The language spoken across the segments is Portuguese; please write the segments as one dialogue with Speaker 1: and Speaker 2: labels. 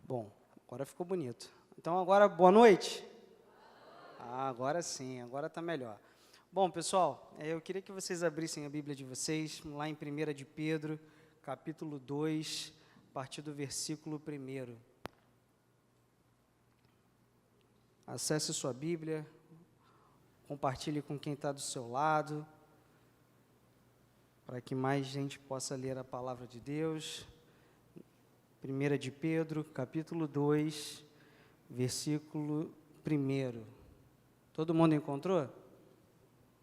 Speaker 1: Bom, agora ficou bonito. Então, agora, boa noite. Agora sim, agora está melhor. Bom, pessoal, eu queria que vocês abrissem a Bíblia de vocês, lá em 1 de Pedro, capítulo 2, a partir do versículo 1. Acesse sua Bíblia, compartilhe com quem está do seu lado, para que mais gente possa ler a palavra de Deus. 1 de Pedro, capítulo 2, versículo 1. Todo mundo encontrou?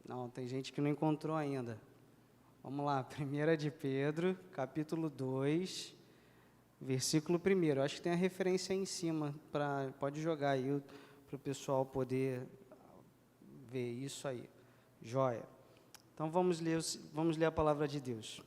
Speaker 1: Não, tem gente que não encontrou ainda. Vamos lá, 1 de Pedro, capítulo 2, versículo 1. Acho que tem a referência aí em cima, pode jogar aí para o pessoal poder ver isso aí. Joia. Então vamos ler a palavra de Deus.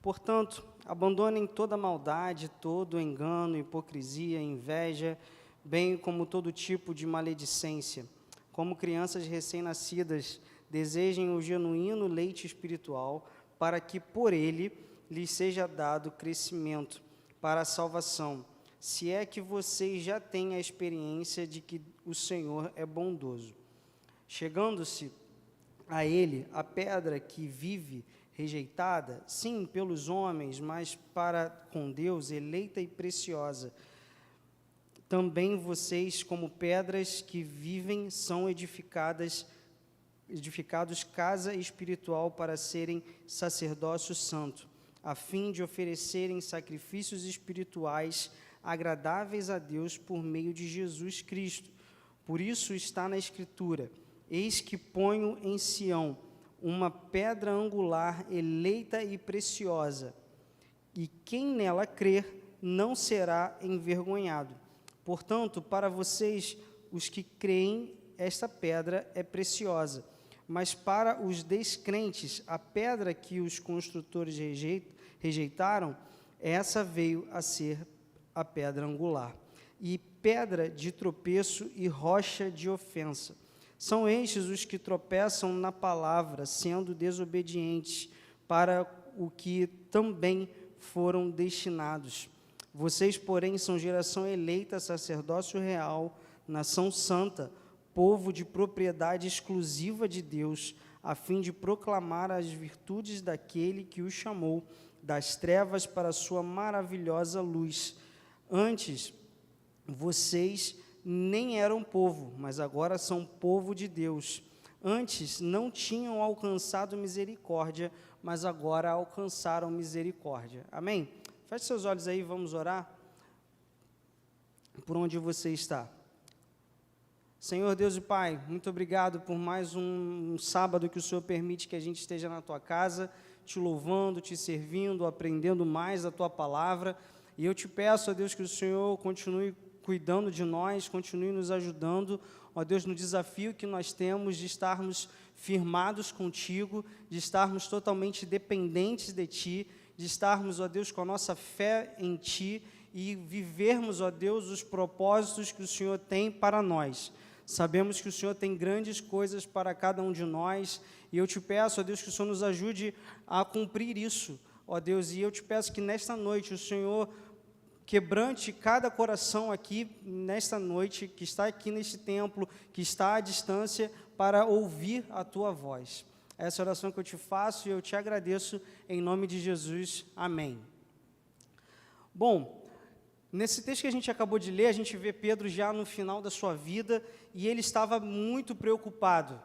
Speaker 1: Portanto, abandonem toda maldade, todo engano, hipocrisia, inveja, bem como todo tipo de maledicência. Como crianças recém-nascidas, desejem o genuíno leite espiritual, para que por ele lhes seja dado crescimento para a salvação, se é que vocês já têm a experiência de que o Senhor é bondoso. Chegando-se a ele, a pedra que vive rejeitada, sim, pelos homens, mas para com Deus, eleita e preciosa. Também vocês, como pedras que vivem, são edificados casa espiritual para serem sacerdócio santo, a fim de oferecerem sacrifícios espirituais agradáveis a Deus por meio de Jesus Cristo. Por isso está na Escritura: eis que ponho em Sião uma pedra angular eleita e preciosa, e quem nela crer não será envergonhado. Portanto, para vocês, os que creem, esta pedra é preciosa, mas para os descrentes, a pedra que os construtores rejeitaram, essa veio a ser a pedra angular, e pedra de tropeço e rocha de ofensa. São estes os que tropeçam na palavra, sendo desobedientes para o que também foram destinados. Vocês, porém, são geração eleita, sacerdócio real, nação santa, povo de propriedade exclusiva de Deus, a fim de proclamar as virtudes daquele que os chamou das trevas para a sua maravilhosa luz. Antes, vocês nem eram povo, mas agora são povo de Deus. Antes não tinham alcançado misericórdia, mas agora alcançaram misericórdia. Amém? Feche seus olhos aí, vamos orar. Por onde você está? Senhor Deus e Pai, muito obrigado por mais um sábado que o Senhor permite que a gente esteja na Tua casa, te louvando, te servindo, aprendendo mais da Tua palavra. E eu te peço, ó Deus, que o Senhor continue cuidando de nós, continue nos ajudando, ó Deus, no desafio que nós temos de estarmos firmados contigo, de estarmos totalmente dependentes de Ti, de estarmos, ó Deus, com a nossa fé em Ti e vivermos, ó Deus, os propósitos que o Senhor tem para nós. Sabemos que o Senhor tem grandes coisas para cada um de nós, e eu te peço, ó Deus, que o Senhor nos ajude a cumprir isso, ó Deus, e eu te peço que nesta noite o Senhor quebrante cada coração aqui, nesta noite, que está aqui neste templo, que está à distância, para ouvir a Tua voz. Essa é a oração que eu te faço e eu te agradeço em nome de Jesus. Amém. Bom, nesse texto que a gente acabou de ler, a gente vê Pedro já no final da sua vida e ele estava muito preocupado.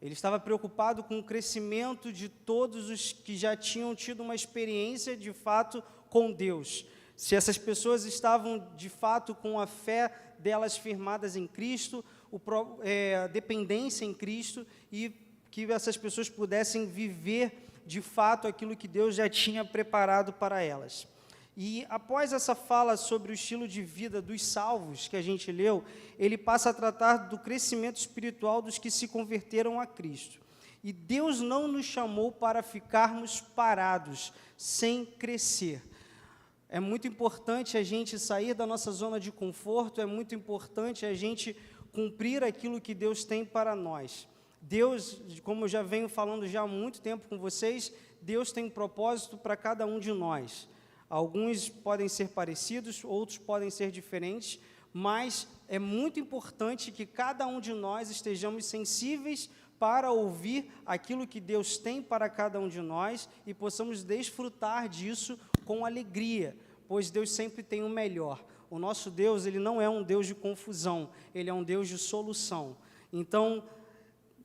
Speaker 1: Ele estava preocupado com o crescimento de todos os que já tinham tido uma experiência de fato com Deus. Se essas pessoas estavam de fato com a fé delas firmadas em Cristo, a dependência em Cristo, e que essas pessoas pudessem viver de fato aquilo que Deus já tinha preparado para elas. E após essa fala sobre o estilo de vida dos salvos que a gente leu, ele passa a tratar do crescimento espiritual dos que se converteram a Cristo. E Deus não nos chamou para ficarmos parados, sem crescer. É muito importante a gente sair da nossa zona de conforto, é muito importante a gente cumprir aquilo que Deus tem para nós. Deus, como eu já venho falando já há muito tempo com vocês, Deus tem um propósito para cada um de nós. Alguns podem ser parecidos, outros podem ser diferentes, mas é muito importante que cada um de nós estejamos sensíveis para ouvir aquilo que Deus tem para cada um de nós e possamos desfrutar disso com alegria, pois Deus sempre tem o melhor. O nosso Deus, ele não é um Deus de confusão, ele é um Deus de solução. Então,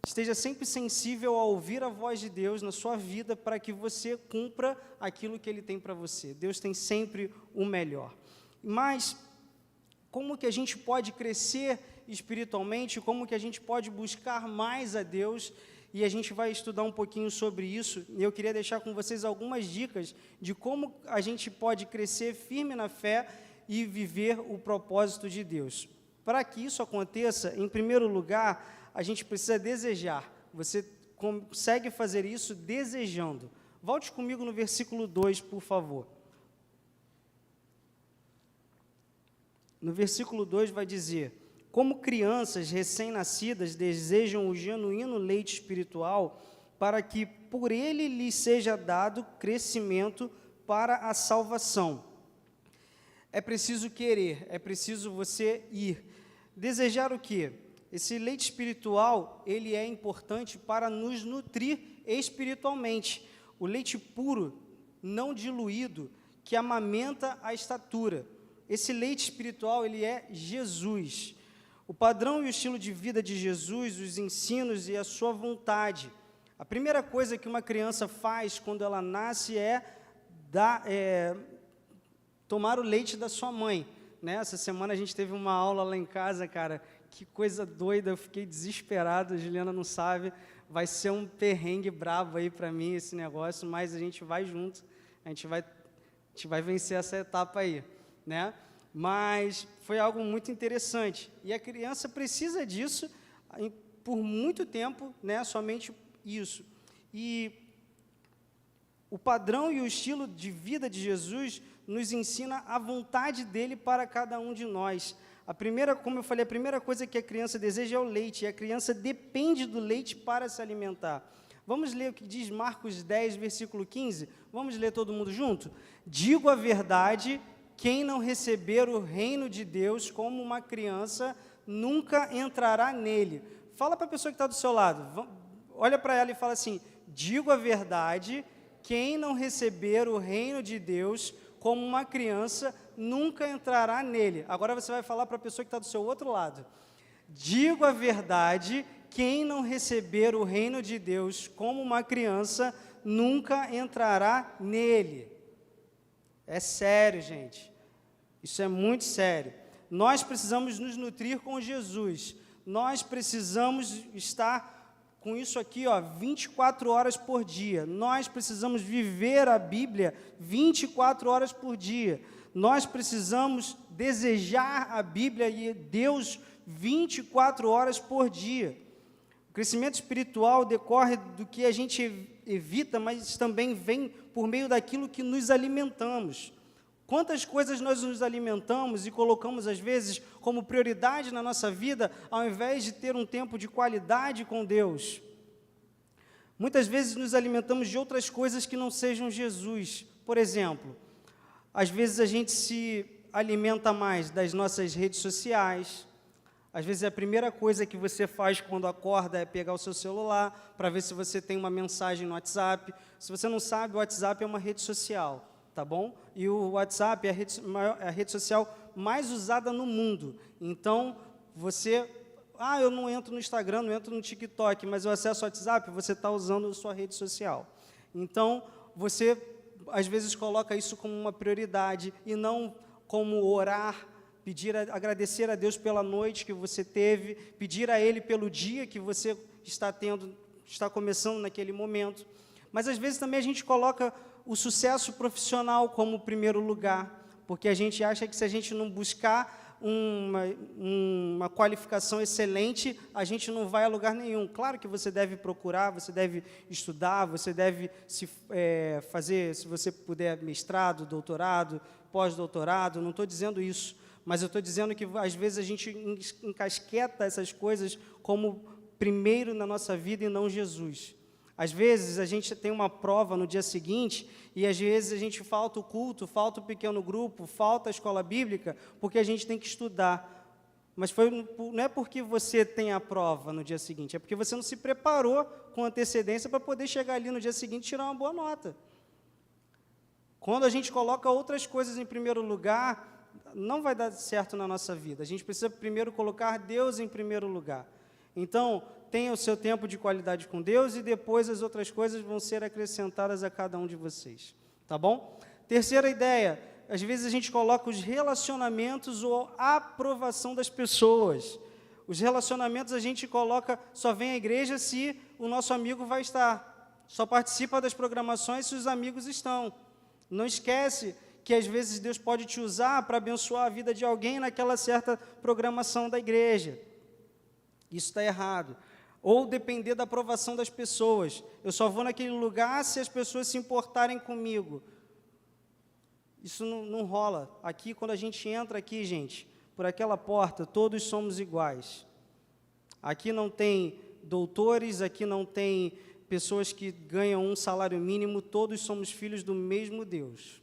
Speaker 1: esteja sempre sensível a ouvir a voz de Deus na sua vida para que você cumpra aquilo que Ele tem para você. Deus tem sempre o melhor. Mas, como que a gente pode crescer espiritualmente? Como que a gente pode buscar mais a Deus? E a gente vai estudar um pouquinho sobre isso. E eu queria deixar com vocês algumas dicas de como a gente pode crescer firme na fé e viver o propósito de Deus. Para que isso aconteça, em primeiro lugar, a gente precisa desejar. Você consegue fazer isso desejando. Volte comigo no versículo 2, por favor. No versículo 2 vai dizer: como crianças recém-nascidas desejam o genuíno leite espiritual, para que por ele lhes seja dado crescimento para a salvação. É preciso querer, é preciso você ir. Desejar o quê? Esse leite espiritual, ele é importante para nos nutrir espiritualmente. O leite puro, não diluído, que amamenta a estatura. Esse leite espiritual, ele é Jesus. O padrão e o estilo de vida de Jesus, os ensinos e a sua vontade. A primeira coisa que uma criança faz quando ela nasce é tomar o leite da sua mãe. Né? Essa semana a gente teve uma aula lá em casa, cara. Que coisa doida, eu fiquei desesperado, a Juliana não sabe, vai ser um perrengue brabo aí para mim esse negócio, mas a gente vai junto, a gente vai vencer essa etapa aí, né? Mas foi algo muito interessante, e a criança precisa disso por muito tempo, né? Somente isso. E o padrão e o estilo de vida de Jesus nos ensina a vontade dele para cada um de nós. Como eu falei, a primeira coisa que a criança deseja é o leite, e a criança depende do leite para se alimentar. Vamos ler o que diz Marcos 10, versículo 15? Vamos ler todo mundo junto? Digo a verdade, quem não receber o reino de Deus como uma criança, nunca entrará nele. Fala para a pessoa que está do seu lado, olha para ela e fala assim: digo a verdade, quem não receber o reino de Deus como uma criança, nunca entrará nele. Agora você vai falar para a pessoa que está do seu outro lado. Digo a verdade, quem não receber o reino de Deus como uma criança, nunca entrará nele. É sério, gente. Isso é muito sério. Nós precisamos nos nutrir com Jesus. Nós precisamos estar com isso aqui, 24 horas por dia. Nós precisamos viver a Bíblia 24 horas por dia. Nós precisamos desejar a Bíblia e Deus 24 horas por dia. O crescimento espiritual decorre do que a gente evita, mas também vem por meio daquilo que nos alimentamos. Quantas coisas nós nos alimentamos e colocamos, às vezes, como prioridade na nossa vida, ao invés de ter um tempo de qualidade com Deus? Muitas vezes nos alimentamos de outras coisas que não sejam Jesus. Por exemplo, às vezes a gente se alimenta mais das nossas redes sociais. Às vezes a primeira coisa que você faz quando acorda é pegar o seu celular para ver se você tem uma mensagem no WhatsApp. Se você não sabe, o WhatsApp é uma rede social, tá bom? E o WhatsApp é a rede social mais usada no mundo. Então, eu não entro no Instagram, não entro no TikTok, mas eu acesso o WhatsApp, você está usando a sua rede social. Então, você, às vezes, coloca isso como uma prioridade e não como orar, agradecer a Deus pela noite que você teve, pedir a Ele pelo dia que você está começando naquele momento. Mas, às vezes, também a gente coloca o sucesso profissional como primeiro lugar, porque a gente acha que se a gente não buscar uma qualificação excelente, a gente não vai a lugar nenhum. Claro que você deve procurar, você deve estudar, você deve fazer, se você puder, mestrado, doutorado, pós-doutorado, não estou dizendo isso, mas eu estou dizendo que às vezes a gente encasqueta essas coisas como primeiro na nossa vida e não Jesus. Às vezes, a gente tem uma prova no dia seguinte e, às vezes, a gente falta o culto, falta o pequeno grupo, falta a escola bíblica, porque a gente tem que estudar. Mas não é porque você tem a prova no dia seguinte, é porque você não se preparou com antecedência para poder chegar ali no dia seguinte e tirar uma boa nota. Quando a gente coloca outras coisas em primeiro lugar, não vai dar certo na nossa vida. A gente precisa primeiro colocar Deus em primeiro lugar. Então, tenha o seu tempo de qualidade com Deus e depois as outras coisas vão ser acrescentadas a cada um de vocês. Tá bom? Terceira ideia, às vezes a gente coloca os relacionamentos ou a aprovação das pessoas. Os relacionamentos a gente coloca, só vem à igreja se o nosso amigo vai estar. Só participa das programações se os amigos estão. Não esquece que às vezes Deus pode te usar para abençoar a vida de alguém naquela certa programação da igreja. Isso está errado. Ou depender da aprovação das pessoas. Eu só vou naquele lugar se as pessoas se importarem comigo. Isso não rola. Aqui, quando a gente entra aqui, gente, por aquela porta, todos somos iguais. Aqui não tem doutores, aqui não tem pessoas que ganham um salário mínimo, todos somos filhos do mesmo Deus.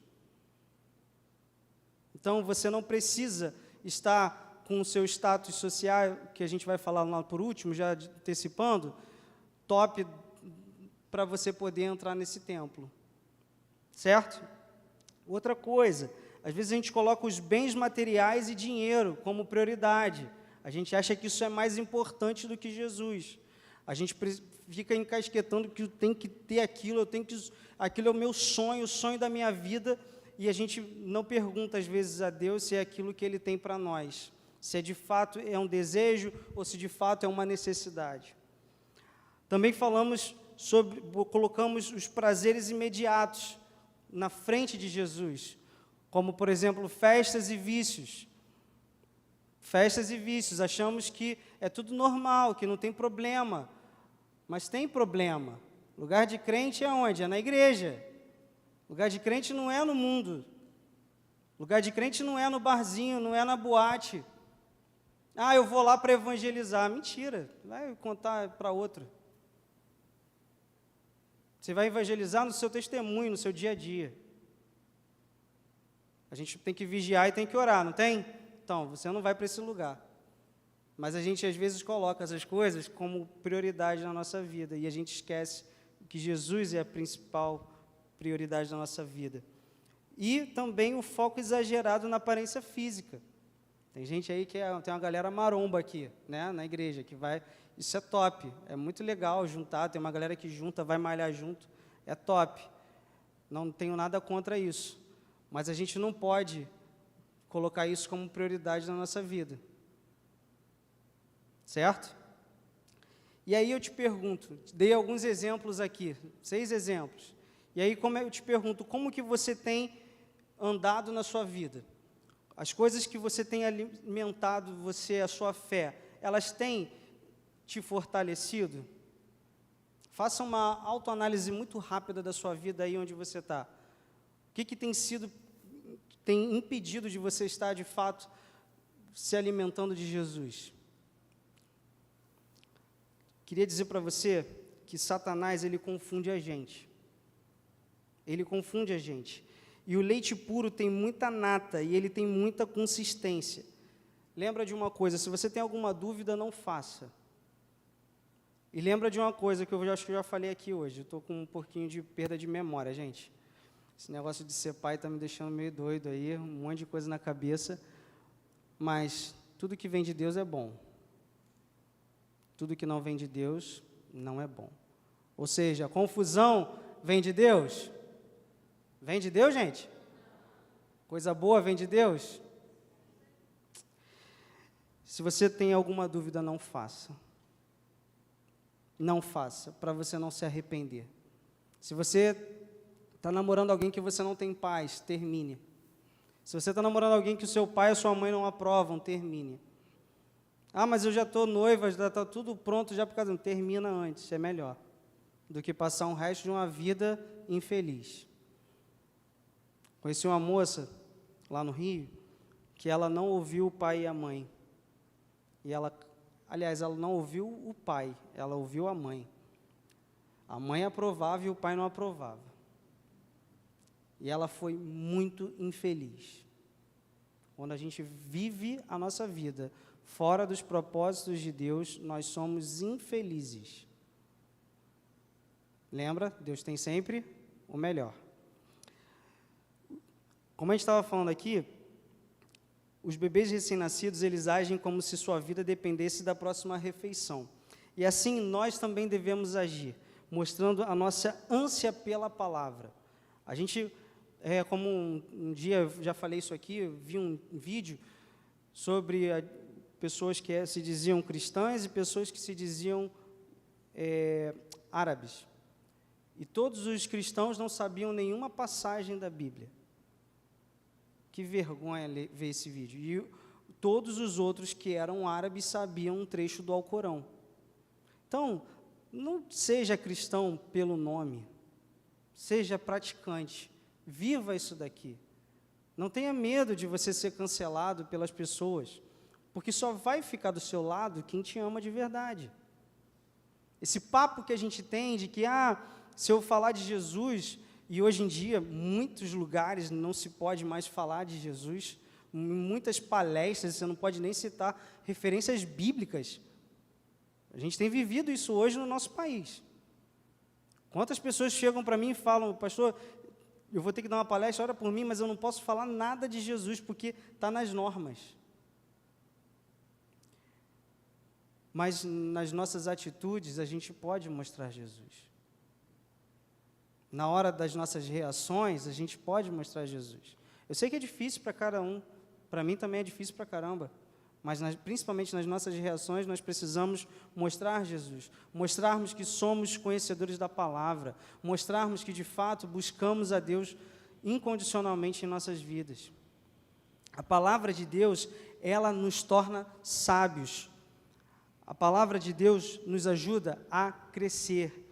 Speaker 1: Então, você não precisa estar com o seu status social, que a gente vai falar lá por último, já antecipando, top para você poder entrar nesse templo. Certo? Outra coisa, às vezes a gente coloca os bens materiais e dinheiro como prioridade. A gente acha que isso é mais importante do que Jesus. A gente fica encasquetando que eu tenho que ter aquilo, aquilo é o meu sonho, o sonho da minha vida, e a gente não pergunta às vezes a Deus se é aquilo que Ele tem para nós, se de fato é um desejo ou se de fato é uma necessidade. Também colocamos os prazeres imediatos na frente de Jesus, como, por exemplo, festas e vícios. Festas e vícios, achamos que é tudo normal, que não tem problema, mas tem problema. Lugar de crente é onde? É na igreja. Lugar de crente não é no mundo. Lugar de crente não é no barzinho, não é na boate. Ah, eu vou lá para evangelizar. Mentira, vai contar para outro. Você vai evangelizar no seu testemunho, no seu dia a dia. A gente tem que vigiar e tem que orar, não tem? Então, você não vai para esse lugar. Mas a gente, às vezes, coloca essas coisas como prioridade na nossa vida. E a gente esquece que Jesus é a principal prioridade da nossa vida. E também o foco exagerado na aparência física. Tem gente aí que tem uma galera maromba aqui, né, na igreja, que vai... Isso é top, é muito legal juntar, tem uma galera que junta, vai malhar junto, é top. Não tenho nada contra isso. Mas a gente não pode colocar isso como prioridade na nossa vida. Certo? E aí eu te pergunto, dei alguns exemplos aqui, 6 exemplos. E aí eu te pergunto, como que você tem andado na sua vida? As coisas que você tem alimentado, a sua fé, elas têm te fortalecido? Faça uma autoanálise muito rápida da sua vida aí onde você está. O que tem impedido de você estar, de fato, se alimentando de Jesus? Queria dizer para você que Satanás, ele confunde a gente. Ele confunde a gente. E o leite puro tem muita nata e ele tem muita consistência. Lembra de uma coisa, se você tem alguma dúvida, não faça. E lembra de uma coisa que eu acho que eu já falei aqui hoje, eu estou com um pouquinho de perda de memória, gente. Esse negócio de ser pai está me deixando meio doido aí, um monte de coisa na cabeça, mas tudo que vem de Deus é bom. Tudo que não vem de Deus não é bom. Ou seja, a confusão vem de Deus? Vem de Deus, gente? Coisa boa vem de Deus? Se você tem alguma dúvida, não faça. Não faça, para você não se arrepender. Se você está namorando alguém que você não tem paz, termine. Se você está namorando alguém que o seu pai e a sua mãe não aprovam, termine. Ah, mas eu já estou noiva, já está tudo pronto já por causa... Termina antes, é melhor do que passar um resto de uma vida infeliz. Conheci uma moça lá no Rio que ela não ouviu o pai e a mãe. E ela não ouviu o pai, ela ouviu a mãe. A mãe aprovava e o pai não aprovava. E ela foi muito infeliz. Quando a gente vive a nossa vida fora dos propósitos de Deus, nós somos infelizes. Lembra? Deus tem sempre o melhor. Como a gente estava falando aqui, os bebês recém-nascidos, eles agem como se sua vida dependesse da próxima refeição. E assim nós também devemos agir, mostrando a nossa ânsia pela palavra. A gente, como um dia eu já falei isso aqui, eu vi um vídeo sobre pessoas que se diziam cristãs e pessoas que se diziam árabes. E todos os cristãos não sabiam nenhuma passagem da Bíblia. Que vergonha ver esse vídeo. E todos os outros que eram árabes sabiam um trecho do Alcorão. Então, não seja cristão pelo nome, seja praticante, viva isso daqui. Não tenha medo de você ser cancelado pelas pessoas, porque só vai ficar do seu lado quem te ama de verdade. Esse papo que a gente tem de que, se eu falar de Jesus, e hoje em dia, muitos lugares não se pode mais falar de Jesus, em muitas palestras você não pode nem citar referências bíblicas. A gente tem vivido isso hoje no nosso país. Quantas pessoas chegam para mim e falam, pastor, eu vou ter que dar uma palestra, ora por mim, mas eu não posso falar nada de Jesus, porque está nas normas. Mas nas nossas atitudes, a gente pode mostrar Jesus. Na hora das nossas reações, a gente pode mostrar Jesus. Eu sei que é difícil para cada um, para mim também é difícil para caramba, mas principalmente nas nossas reações, nós precisamos mostrar Jesus, mostrarmos que somos conhecedores da palavra, mostrarmos que, de fato, buscamos a Deus incondicionalmente em nossas vidas. A palavra de Deus, ela nos torna sábios. A palavra de Deus nos ajuda a crescer.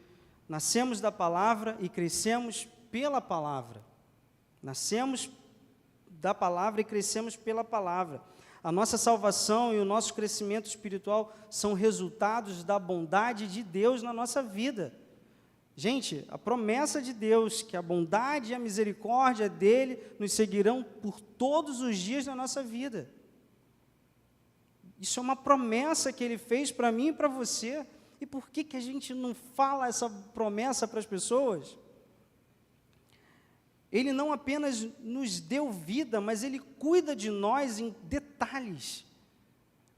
Speaker 1: Nascemos da palavra e crescemos pela palavra. Nascemos da palavra e crescemos pela palavra. A nossa salvação e o nosso crescimento espiritual são resultados da bondade de Deus na nossa vida. Gente, a promessa de Deus, que a bondade e a misericórdia dele nos seguirão por todos os dias da nossa vida. Isso é uma promessa que ele fez para mim e para você. E por que a gente não fala essa promessa para as pessoas? Ele não apenas nos deu vida, mas Ele cuida de nós em detalhes.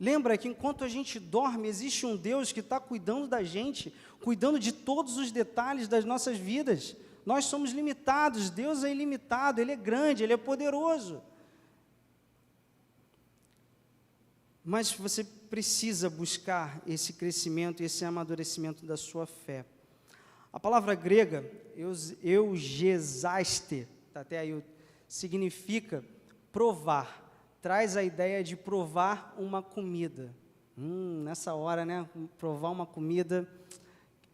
Speaker 1: Lembra que enquanto a gente dorme, existe um Deus que está cuidando da gente, cuidando de todos os detalhes das nossas vidas. Nós somos limitados, Deus é ilimitado, Ele é grande, Ele é poderoso. Mas você precisa buscar esse crescimento e esse amadurecimento da sua fé. A palavra grega, eugesaste, tá até aí, significa provar, traz a ideia de provar uma comida. Nessa hora, né, provar uma comida,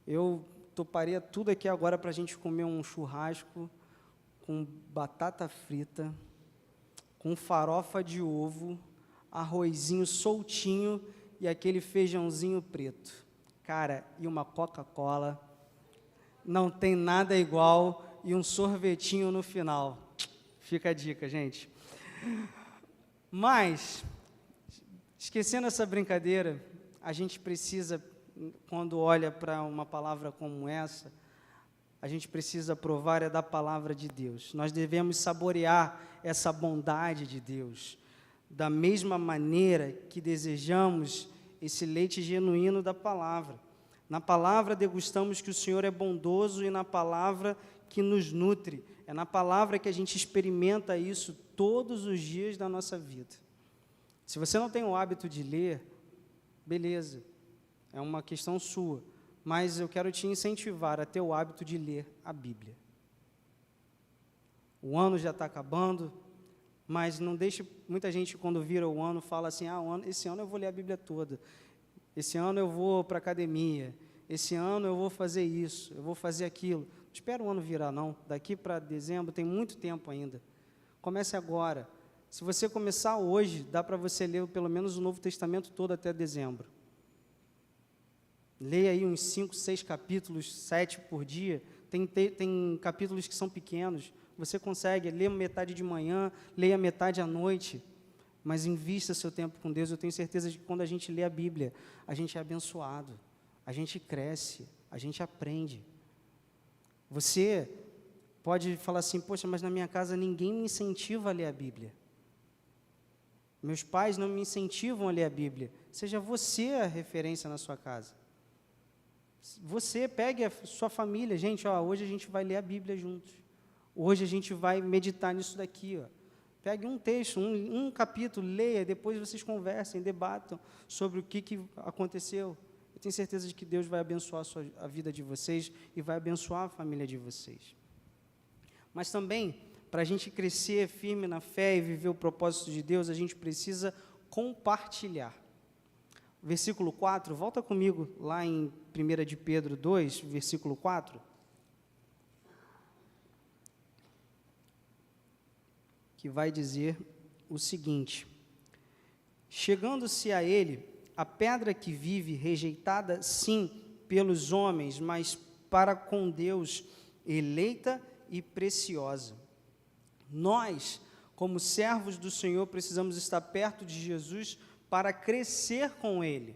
Speaker 1: eu toparia tudo aqui agora para a gente comer um churrasco com batata frita, com farofa de ovo, arrozinho soltinho e aquele feijãozinho preto. Cara, e uma Coca-Cola, não tem nada igual, e um sorvetinho no final. Fica a dica, gente. Mas, esquecendo essa brincadeira, a gente precisa, quando olha para uma palavra como essa, a gente precisa provar da palavra de Deus. Nós devemos saborear essa bondade de Deus, da mesma maneira que desejamos esse leite genuíno da palavra. Na palavra degustamos que o Senhor é bondoso e na palavra que nos nutre. É na palavra que a gente experimenta isso todos os dias da nossa vida. Se você não tem o hábito de ler, beleza, é uma questão sua, mas eu quero te incentivar a ter o hábito de ler a Bíblia. O ano já está acabando, mas não deixe, muita gente quando vira o ano fala assim, esse ano eu vou ler a Bíblia toda, esse ano eu vou para a academia, esse ano eu vou fazer isso, eu vou fazer aquilo. Não espera o ano virar não, daqui para dezembro tem muito tempo ainda. Comece agora. Se você começar hoje, dá para você ler pelo menos o Novo Testamento todo até dezembro. Leia aí uns 5, 6 capítulos, 7 por dia. Tem capítulos que são pequenos. Você consegue ler metade de manhã, leia metade à noite, mas invista seu tempo com Deus. Eu tenho certeza de que quando a gente lê a Bíblia, a gente é abençoado, a gente cresce, a gente aprende. Você pode falar assim, poxa, mas na minha casa ninguém me incentiva a ler a Bíblia. Meus pais não me incentivam a ler a Bíblia. Seja você a referência na sua casa. Você pegue a sua família. Gente, hoje a gente vai ler a Bíblia juntos. Hoje a gente vai meditar nisso daqui. Pegue um texto, um capítulo, leia, depois vocês conversem, debatam sobre o que aconteceu. Eu tenho certeza de que Deus vai abençoar a vida de vocês e vai abençoar a família de vocês. Mas também, para a gente crescer firme na fé e viver o propósito de Deus, a gente precisa compartilhar. Versículo 4, volta comigo lá em 1 de Pedro 2, versículo 4. Que vai dizer o seguinte: chegando-se a ele, a pedra que vive, rejeitada, sim, pelos homens, mas para com Deus, eleita e preciosa. Nós, como servos do Senhor, precisamos estar perto de Jesus para crescer com Ele.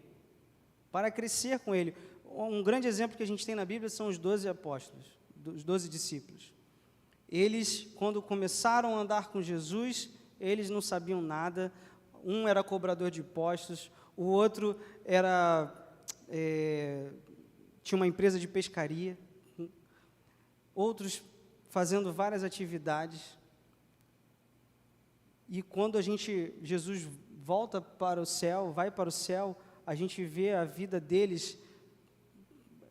Speaker 1: Para crescer com Ele. Um grande exemplo que a gente tem na Bíblia são os 12 apóstolos, os 12 discípulos. Eles, quando começaram a andar com Jesus, eles não sabiam nada. Um era cobrador de impostos, o outro tinha uma empresa de pescaria, outros fazendo várias atividades. E quando Jesus volta para o céu, vai para o céu, a gente vê a vida deles,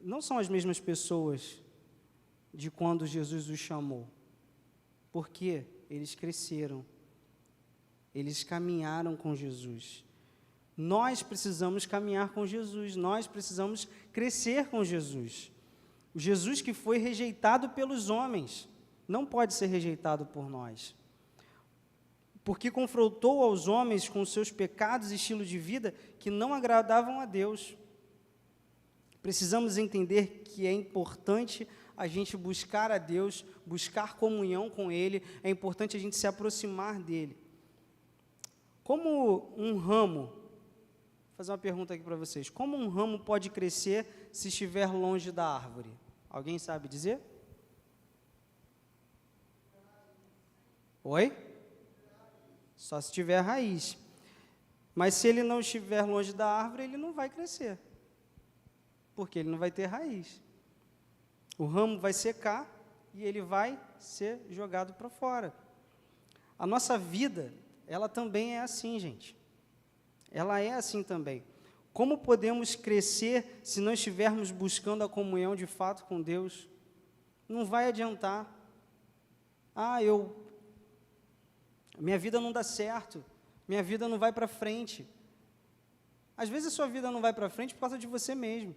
Speaker 1: não são as mesmas pessoas de quando Jesus os chamou. Porque eles cresceram, eles caminharam com Jesus. Nós precisamos caminhar com Jesus, nós precisamos crescer com Jesus. O Jesus que foi rejeitado pelos homens, não pode ser rejeitado por nós. Porque confrontou aos homens com seus pecados e estilo de vida que não agradavam a Deus. Precisamos entender que é importante a gente buscar a Deus, buscar comunhão com Ele, é importante a gente se aproximar dEle. Como um ramo, vou fazer uma pergunta aqui para vocês, como um ramo pode crescer se estiver longe da árvore? Alguém sabe dizer? Oi? Só se tiver raiz. Mas se ele não estiver longe da árvore, ele não vai crescer. Porque ele não vai ter raiz. O ramo vai secar e ele vai ser jogado para fora. A nossa vida, ela também é assim, gente. Ela é assim também. Como podemos crescer se não estivermos buscando a comunhão de fato com Deus? Não vai adiantar. Minha vida não dá certo, minha vida não vai para frente. Às vezes a sua vida não vai para frente por causa de você mesmo.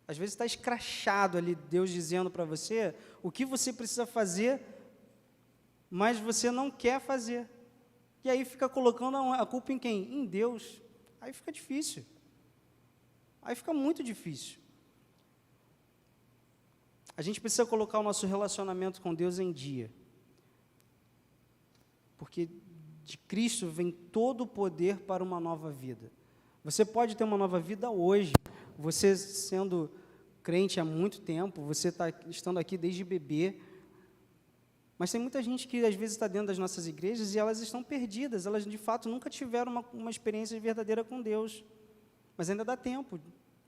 Speaker 1: Às vezes está escrachado ali, Deus dizendo para você o que você precisa fazer, mas você não quer fazer. E aí fica colocando a culpa em quem? Em Deus. Aí fica difícil. Aí fica muito difícil. A gente precisa colocar o nosso relacionamento com Deus em dia. Porque de Cristo vem todo o poder para uma nova vida. Você pode ter uma nova vida hoje. Você sendo crente há muito tempo, você está estando aqui desde bebê. Mas tem muita gente que às vezes está dentro das nossas igrejas e elas estão perdidas. Elas de fato nunca tiveram uma experiência verdadeira com Deus. Mas ainda dá tempo.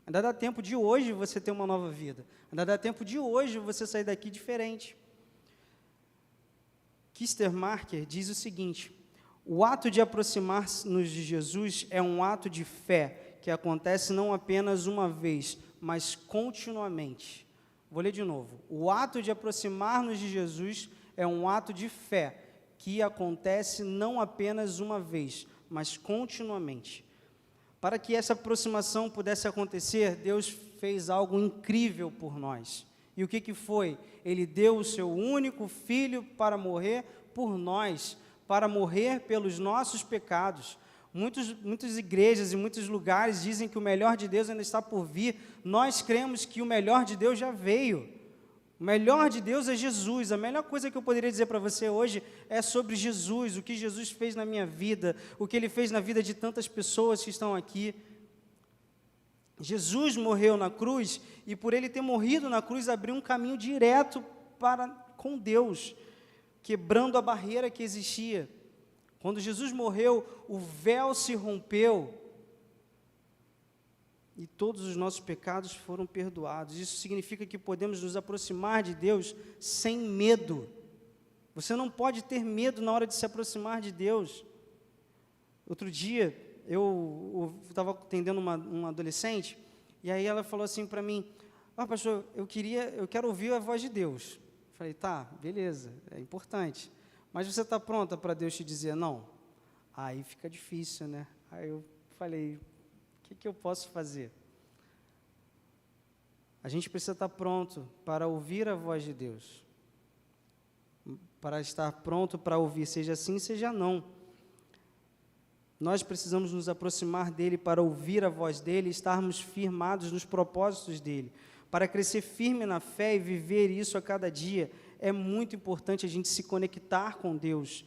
Speaker 1: Ainda dá tempo de hoje você ter uma nova vida. Ainda dá tempo de hoje você sair daqui diferente. Kistermarker diz o seguinte: o ato de aproximar-nos de Jesus é um ato de fé que acontece não apenas uma vez, mas continuamente. Vou ler de novo. O ato de aproximar-nos de Jesus é um ato de fé que acontece não apenas uma vez, mas continuamente. Para que essa aproximação pudesse acontecer, Deus fez algo incrível por nós. E o que foi? Ele deu o seu único filho para morrer por nós, para morrer pelos nossos pecados. Muitas igrejas e muitos lugares dizem que o melhor de Deus ainda está por vir. Nós cremos que o melhor de Deus já veio. O melhor de Deus é Jesus. A melhor coisa que eu poderia dizer para você hoje é sobre Jesus, o que Jesus fez na minha vida, o que Ele fez na vida de tantas pessoas que estão aqui. Jesus morreu na cruz e por Ele ter morrido na cruz, abriu um caminho direto com Deus, quebrando a barreira que existia. Quando Jesus morreu, o véu se rompeu e todos os nossos pecados foram perdoados. Isso significa que podemos nos aproximar de Deus sem medo. Você não pode ter medo na hora de se aproximar de Deus. Outro dia, eu estava atendendo uma adolescente, e aí ela falou assim para mim: pastor, eu quero ouvir a voz de Deus. Falei, tá, beleza, é importante. Mas você está pronta para Deus te dizer não? Aí fica difícil, né? Aí eu falei, o que eu posso fazer? A gente precisa estar pronto para ouvir a voz de Deus. Para estar pronto para ouvir, seja sim, seja não. Nós precisamos nos aproximar dEle para ouvir a voz dEle e estarmos firmados nos propósitos dEle. Para crescer firme na fé e viver isso a cada dia, é muito importante a gente se conectar com Deus,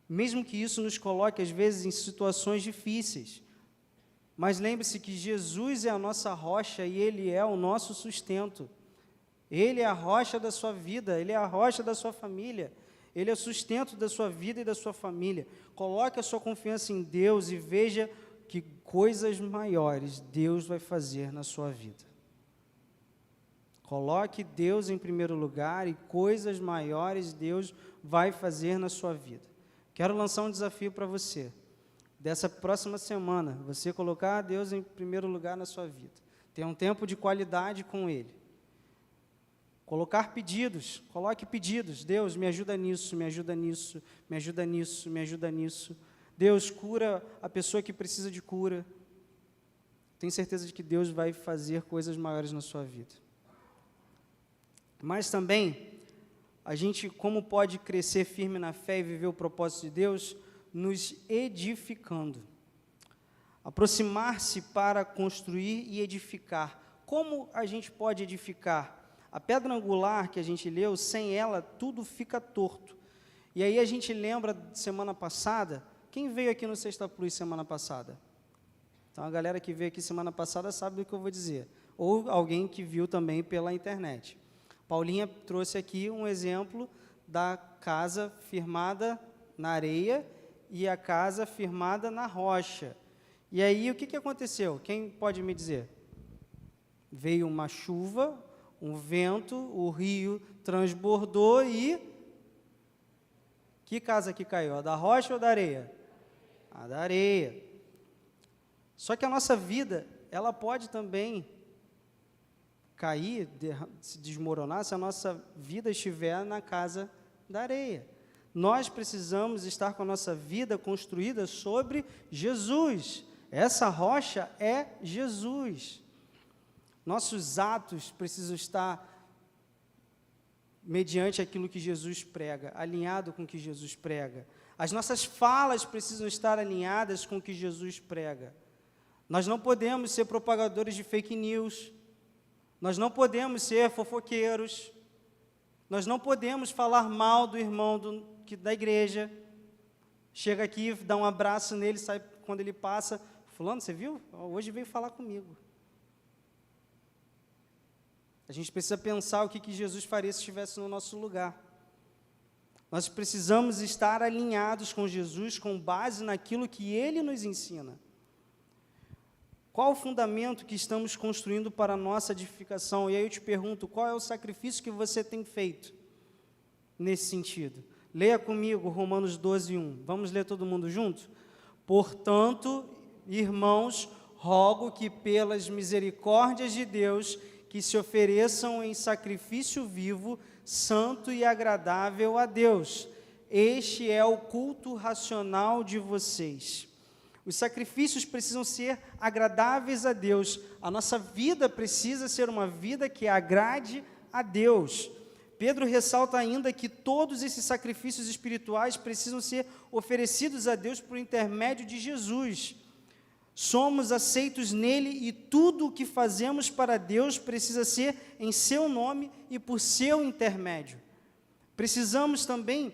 Speaker 1: mesmo que isso nos coloque, às vezes, em situações difíceis. Mas lembre-se que Jesus é a nossa rocha e Ele é o nosso sustento. Ele é a rocha da sua vida, Ele é a rocha da sua família, Ele é o sustento da sua vida e da sua família. Coloque a sua confiança em Deus e veja que coisas maiores Deus vai fazer na sua vida. Coloque Deus em primeiro lugar e coisas maiores Deus vai fazer na sua vida. Quero lançar um desafio para você. Dessa próxima semana, você colocar Deus em primeiro lugar na sua vida. Ter um tempo de qualidade com Ele. Colocar pedidos, coloque pedidos. Deus, me ajuda nisso, me ajuda nisso, me ajuda nisso, me ajuda nisso. Deus, cura a pessoa que precisa de cura. Tenho certeza de que Deus vai fazer coisas maiores na sua vida. Mas também, a gente, como pode crescer firme na fé e viver o propósito de Deus? Nos edificando. Aproximar-se para construir e edificar. Como a gente pode edificar? A pedra angular que a gente leu, sem ela, tudo fica torto. E aí a gente lembra, semana passada, quem veio aqui no Sexta Plus semana passada? Então, a galera que veio aqui semana passada sabe do que eu vou dizer. Ou alguém que viu também pela internet. Paulinha trouxe aqui um exemplo da casa firmada na areia e a casa firmada na rocha. E aí, o que aconteceu? Quem pode me dizer? Veio uma chuva, um vento, o rio transbordou e... Que casa que caiu? A da rocha ou da areia? A da areia. Só que a nossa vida, ela pode também cair, se desmoronar, se a nossa vida estiver na casa da areia. Nós precisamos estar com a nossa vida construída sobre Jesus. Essa rocha é Jesus. Nossos atos precisam estar mediante aquilo que Jesus prega, alinhado com o que Jesus prega. As nossas falas precisam estar alinhadas com o que Jesus prega. Nós não podemos ser propagadores de fake news. Nós não podemos ser fofoqueiros. Nós não podemos falar mal do irmão da igreja. Chega aqui, dá um abraço nele, sai quando ele passa. Fulano, você viu? Hoje veio falar comigo. A gente precisa pensar o que Jesus faria se estivesse no nosso lugar. Nós precisamos estar alinhados com Jesus, com base naquilo que Ele nos ensina. Qual o fundamento que estamos construindo para a nossa edificação? E aí eu te pergunto, qual é o sacrifício que você tem feito nesse sentido? Leia comigo Romanos 12:1. Vamos ler todo mundo junto? Portanto, irmãos, rogo que pelas misericórdias de Deus, que se ofereçam em sacrifício vivo, santo e agradável a Deus. Este é o culto racional de vocês. Os sacrifícios precisam ser agradáveis a Deus. A nossa vida precisa ser uma vida que agrade a Deus. Pedro ressalta ainda que todos esses sacrifícios espirituais precisam ser oferecidos a Deus por intermédio de Jesus. Somos aceitos nele e tudo o que fazemos para Deus precisa ser em seu nome e por seu intermédio. Precisamos também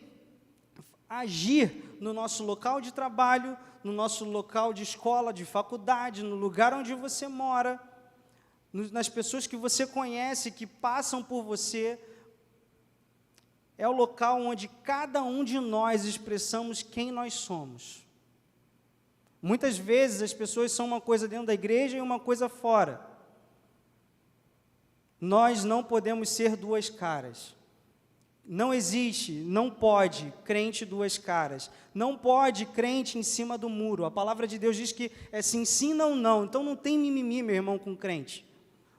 Speaker 1: agir no nosso local de trabalho, no nosso local de escola, de faculdade, no lugar onde você mora, nas pessoas que você conhece, que passam por você. É o local onde cada um de nós expressamos quem nós somos. Muitas vezes as pessoas são uma coisa dentro da igreja e uma coisa fora. Nós não podemos ser duas caras. Não existe, não pode crente duas caras. Não pode crente em cima do muro. A palavra de Deus diz que é sim, sim, não, não. Então não tem mimimi, meu irmão, com crente.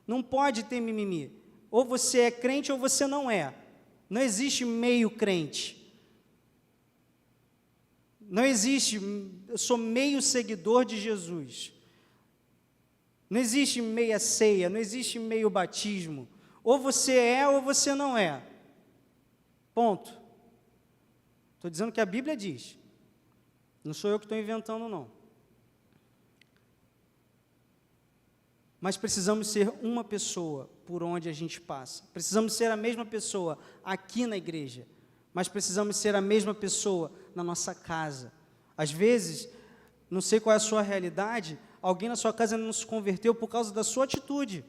Speaker 1: Não pode ter mimimi. Ou você é crente ou você não é. Não existe meio crente. Não existe, eu sou meio seguidor de Jesus. Não existe meia ceia, não existe meio batismo. Ou você é ou você não é. Ponto. Estou dizendo que a Bíblia diz. Não sou eu que estou inventando, não. Mas precisamos ser uma pessoa por onde a gente passa. Precisamos ser a mesma pessoa aqui na igreja, mas precisamos ser a mesma pessoa na nossa casa. Às vezes, não sei qual é a sua realidade, alguém na sua casa não se converteu por causa da sua atitude.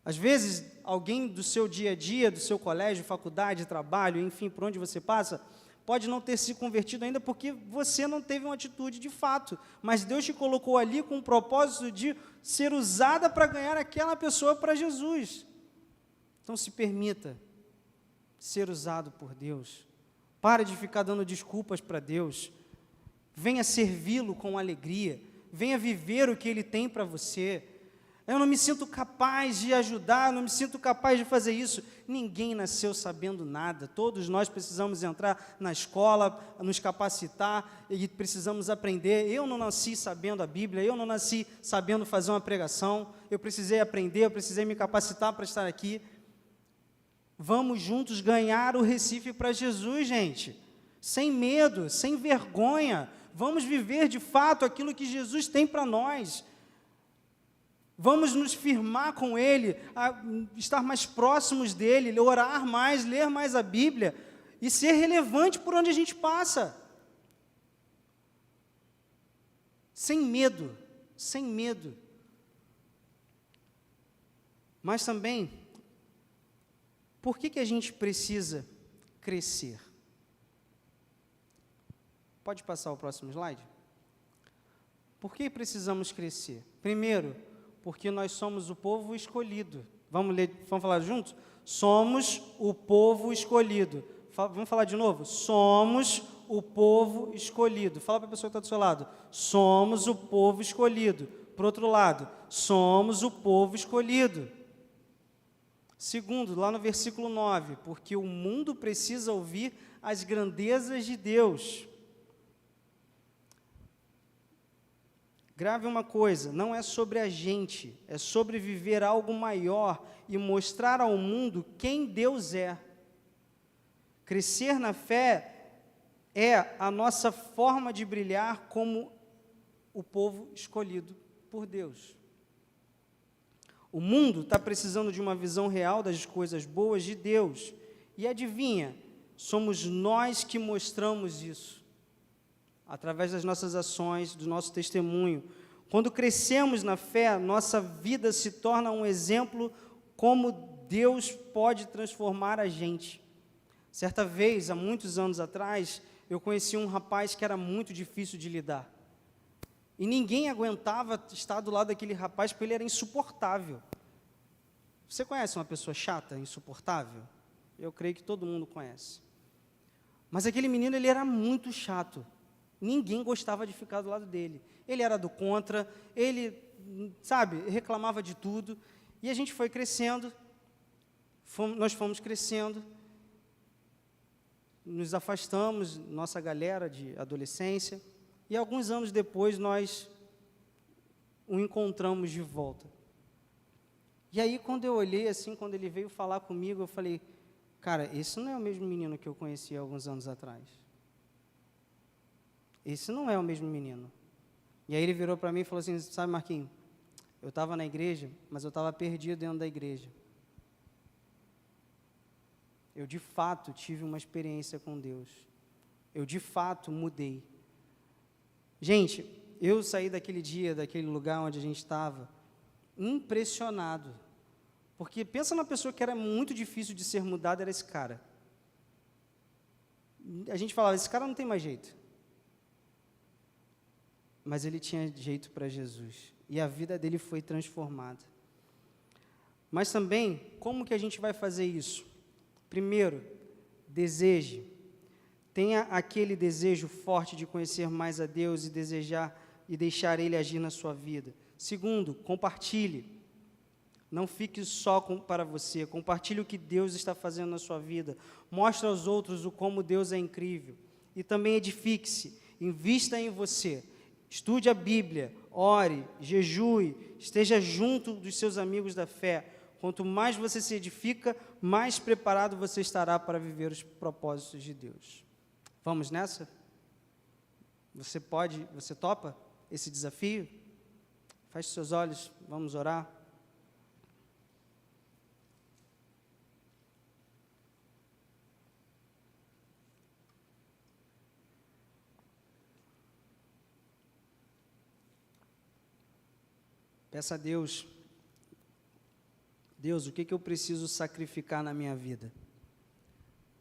Speaker 1: Às vezes, alguém do seu dia a dia, do seu colégio, faculdade, trabalho, enfim, por onde você passa, pode não ter se convertido ainda porque você não teve uma atitude de fato, mas Deus te colocou ali com o propósito de ser usada para ganhar aquela pessoa para Jesus. Então se permita ser usado por Deus. Pare de ficar dando desculpas para Deus. Venha servi-lo com alegria. Venha viver o que Ele tem para você. Eu não me sinto capaz de ajudar, não me sinto capaz de fazer isso. Ninguém nasceu sabendo nada. Todos nós precisamos entrar na escola, nos capacitar e precisamos aprender. Eu não nasci sabendo a Bíblia, eu não nasci sabendo fazer uma pregação. Eu precisei aprender, eu precisei me capacitar para estar aqui. Vamos juntos ganhar o Recife para Jesus, gente. Sem medo, sem vergonha. Vamos viver de fato aquilo que Jesus tem para nós. Vamos nos firmar com Ele, estar mais próximos dEle, orar mais, ler mais a Bíblia e ser relevante por onde a gente passa. Sem medo, sem medo. Mas também, por que a gente precisa crescer? Pode passar o próximo slide? Por que precisamos crescer? Primeiro, porque nós somos o povo escolhido. Vamos ler, vamos falar juntos? Somos o povo escolhido. Vamos falar de novo? Somos o povo escolhido. Fala para a pessoa que está do seu lado. Somos o povo escolhido. Para o outro lado, somos o povo escolhido. Segundo, lá no versículo 9, porque o mundo precisa ouvir as grandezas de Deus. Grave uma coisa, não é sobre a gente, é sobre viver algo maior e mostrar ao mundo quem Deus é. Crescer na fé é a nossa forma de brilhar como o povo escolhido por Deus. O mundo está precisando de uma visão real das coisas boas de Deus. E adivinha, somos nós que mostramos isso. Através das nossas ações, do nosso testemunho. Quando crescemos na fé, nossa vida se torna um exemplo como Deus pode transformar a gente. Certa vez, há muitos anos atrás, eu conheci um rapaz que era muito difícil de lidar. E ninguém aguentava estar do lado daquele rapaz, porque ele era insuportável. Você conhece uma pessoa chata, insuportável? Eu creio que todo mundo conhece. Mas aquele menino, ele era muito chato. Ninguém gostava de ficar do lado dele. Ele era do contra, ele, sabe, reclamava de tudo. E a gente foi crescendo, nós fomos crescendo, nos afastamos, nossa galera de adolescência, e alguns anos depois nós o encontramos de volta. E aí, quando eu olhei assim, quando ele veio falar comigo, eu falei, cara, esse não é o mesmo menino que eu conheci há alguns anos atrás. Esse não é o mesmo menino. E aí ele virou para mim e falou assim, sabe, Marquinhos, eu estava na igreja, mas eu estava perdido dentro da igreja. Eu, de fato, tive uma experiência com Deus. Eu, de fato, mudei. Gente, eu saí daquele dia, daquele lugar onde a gente estava, impressionado. Porque pensa na pessoa que era muito difícil de ser mudada, era esse cara. A gente falava, esse cara não tem mais jeito. Mas ele tinha jeito para Jesus. E a vida dele foi transformada. Mas também, como que a gente vai fazer isso? Primeiro, deseje. Tenha aquele desejo forte de conhecer mais a Deus e desejar e deixar Ele agir na sua vida. Segundo, compartilhe. Não fique só para você. Compartilhe o que Deus está fazendo na sua vida. Mostre aos outros o como Deus é incrível. E também edifique-se. Invista em você. Estude a Bíblia. Ore, jejue. Esteja junto dos seus amigos da fé. Quanto mais você se edifica, mais preparado você estará para viver os propósitos de Deus. Vamos nessa? Você topa esse desafio? Feche seus olhos, vamos orar. Peça a Deus, Deus, o que eu preciso sacrificar na minha vida?